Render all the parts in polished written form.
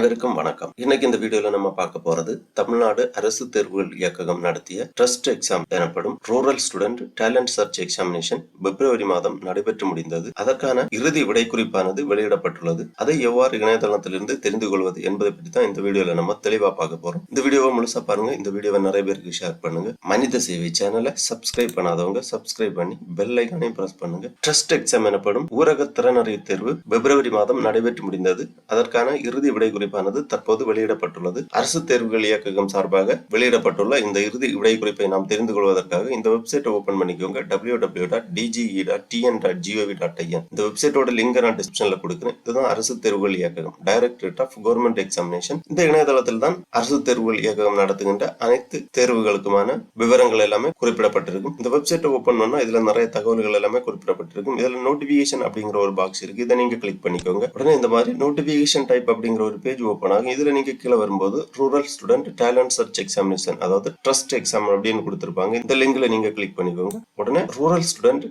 அனைவருக்கும் வணக்கம். இன்னைக்கு இந்த வீடியோல நம்ம பார்க்க போறது தமிழ்நாடு அரசு தேர்வுகள் இயக்ககம் நடத்திய ட்ரஸ்ட் எக்ஸாம் எனப்படும் rural student talent search examination பிப்ரவரி மாதம் நடைபெற்று முடிந்தது. அதற்கான இறுதி விடை குறிப்பானது வெளியிடப்பட்டுள்ளது. அதை எவ்வாறு இணையதளத்திலிருந்து தெரிந்து கொள்வது என்பதை பற்றி தான் இந்த வீடியோல நம்ம தெளிவா பார்க்க போறோம். இந்த வீடியோவை முழுசா பாருங்க. இந்த வீடியோவை நிறைய பேருக்கு ஷேர் பண்ணுங்க. மனித சேவை சேனலை சப்ஸ்கிரைப் பண்ணாதவங்க சப்ஸ்கிரைப் பண்ணி பெல் ஐகானையும் பிரஸ் பண்ணுங்க. ட்ரஸ்ட் எக்ஸாம் எனப்படும் ஊரக திறனறிவு தேர்வு பிப்ரவரி மாதம் நடைபெற்று முடிந்தது. அதற்கான இறுதி விடை குறிப்பானது தற்போது வெளியிடப்பட்டுள்ளது. அரசு தேர்வுகள் இயக்ககம் சார்பாக வெளியிடப்பட்டுள்ள இந்த இறுதி விடை குறிப்பை நாம் தெரிந்து கொள்வதற்காக இந்த வெப்சைட்டை ஓபன் பண்ணிக்கோங்க. www.dge.tn.gov.in. இந்த வெப்சைட்டோட லிங்க் நான் டிஸ்கிரிப்ஷன்ல கொடுக்கிறேன். இதுதான் அரசு தேர்வுகள் இயக்ககம், டைரக்டரேட் ஆஃப் கவர்மெண்ட் எக்ஸாமினேஷன். இந்த இணையதளத்தில் தான் அரசு தேர்வுகள் இயக்ககம் நடத்துகின்ற அனைத்து தேர்வுகளுக்குமான விவரங்கள் எல்லாமே குறிப்பிடப்பட்டிருக்கும். இந்த வெப்சைட்டை ஓபன் பண்ணா இதுல நிறைய தகவல்கள் எல்லாமே குறிப்பிடப்பட்டிருக்கும். இதுல நோட்டிபிகேஷன் அப்படிங்கிற ஒரு பாக்ஸ் இருக்கு. இதை நீங்க கிளிக் பண்ணிக்கோங்க. உடனே இந்த மாதிரி நோட்டிபிகேஷன் டைப் அப்படிங்கிற ஒரு பேஜ் ஓபன் ஆகும். இதுல நீங்க கீழே வரும்போது rural student talent search examination, அதாவது ட்ரஸ்ட் எக்ஸாம் அப்படின்னு கொடுத்திருப்பாங்க. இந்த லிங்க்ல நீங்க கிளிக் பண்ணிக்கோங்க. உடனே rural student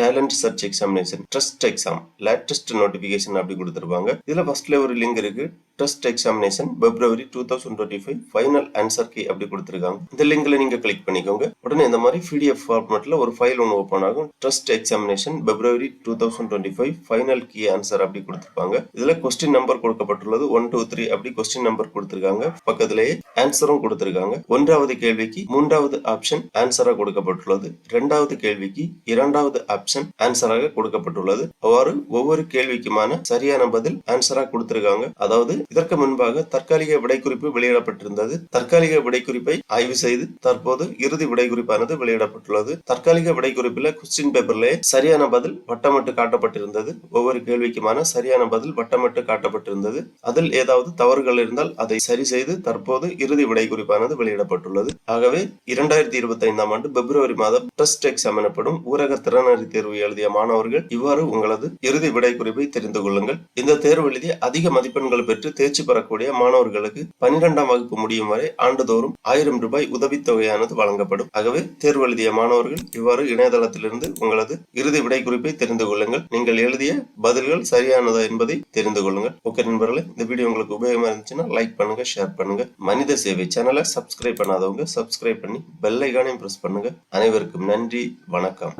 talent search examination trust exam latest notification அப்படி கொடுத்திருப்பாங்க. இதுல ஃபர்ஸ்ட்ல ஒரு லிங்க் இருக்கு, trust examination February 2025 final answer key அப்படி கொடுத்திருக்காங்க. இந்த லிங்க்ல நீங்க கிளிக் பண்ணிக்கோங்க. உடனே இந்த மாதிரி PDF ஃபார்மட்ல ஒரு ஃபைல் ஒன்று ஓபன் ஆகும். Trust examination February 2025 final key answer அப்படி கொடுத்திருப்பாங்க. இதுல கொஸ்டின் நம்பர் கொடுக்கப்பட்டுள்ளது 1 2 3 அப்படி கொஸ்டின் நம்பர் கொடுத்திருக்காங்க. பக்கத்திலேயே ஆன்சரும் கொடுத்திருக்காங்க. ஒன்றாவது கேள்விக்கு 3வது ஆப்ஷன் ஆன்சரா கொடுக்கப்பட்டுள்ளது. 2வது கேள்விக்கு 2வது ஆப்ஷன் ஆன்சராக கொடுக்கப்பட்டுள்ளது. அவ்வாறு ஒவ்வொரு கேள்விக்குமான சரியான பதில் ஆன்சரா கொடுத்திருக்காங்க. அதாவது இதற்கு முன்பாக தற்காலிக விடைக்குறிப்பு வெளியிடப்பட்டிருந்தது. தற்காலிக விடைக்குறிப்பை ஆய்வு செய்து தற்போது இறுதி விடைக்குறிப்பானது வெளியிடப்பட்டுள்ளது. தற்காலிக விடைக்குறிப்பில் கொஸ்டின் பேப்பர்ல சரியான பதில் வட்டமிட்டு காட்டப்பட்டிருந்தது. ஒவ்வொரு கேள்விக்குமான சரியான பதில் வட்டமிட்டு காட்டப்பட்டிருந்தது. அதில் ஏதாவது தவறுகள் இருந்தால் அதை சரி செய்து தற்போது இறுதி விடை குறிப்பானது வெளியிடப்பட்டுள்ளது. ஆகவே 2025ஆம் ஆண்டு பிப்ரவரி மாதம் டெஸ்ட் எக்ஸாம் எனப்படும் ஊரக திறனறி தேர்வு எழுதிய மாணவர்கள் இவ்வாறு உங்களது இறுதி விடை குறிப்பை தெரிந்து கொள்ளுங்கள். இந்த தேர்வு எழுதி அதிக மதிப்பெண்கள் பெற்று தேர்ச்சி பெறக்கூடிய மாணவர்களுக்கு 12ஆம் வகுப்பு முடியும் வரை ஆண்டுதோறும் 1000 ரூபாய் உதவித்தொகையானது வழங்கப்படும். ஆகவே தேர்வு எழுதிய மாணவர்கள் இவ்வாறு இணையதளத்திலிருந்து உங்களது இறுதி விடை குறிப்பை தெரிந்து கொள்ளுங்கள். நீங்கள் எழுதிய பதில்கள் சரியானதா என்பதை தெரிந்து கொள்ளுங்கள். ஓகே நண்பர்களே, இந்த வீடியோ உங்களுக்கு உபயோகமா இருந்துச்சுன்னா லைக் பண்ணுங்க, ஷேர் பண்ணுங்க. மனித சேவை சேனலை சப்ஸ்கிரைப் பண்ணாதவங்க சப்ஸ்கிரைப் பண்ணி பெல் ஐகானையும் பிரஸ் பண்ணுங்க. அனைவருக்கும் நன்றி, வணக்கம்.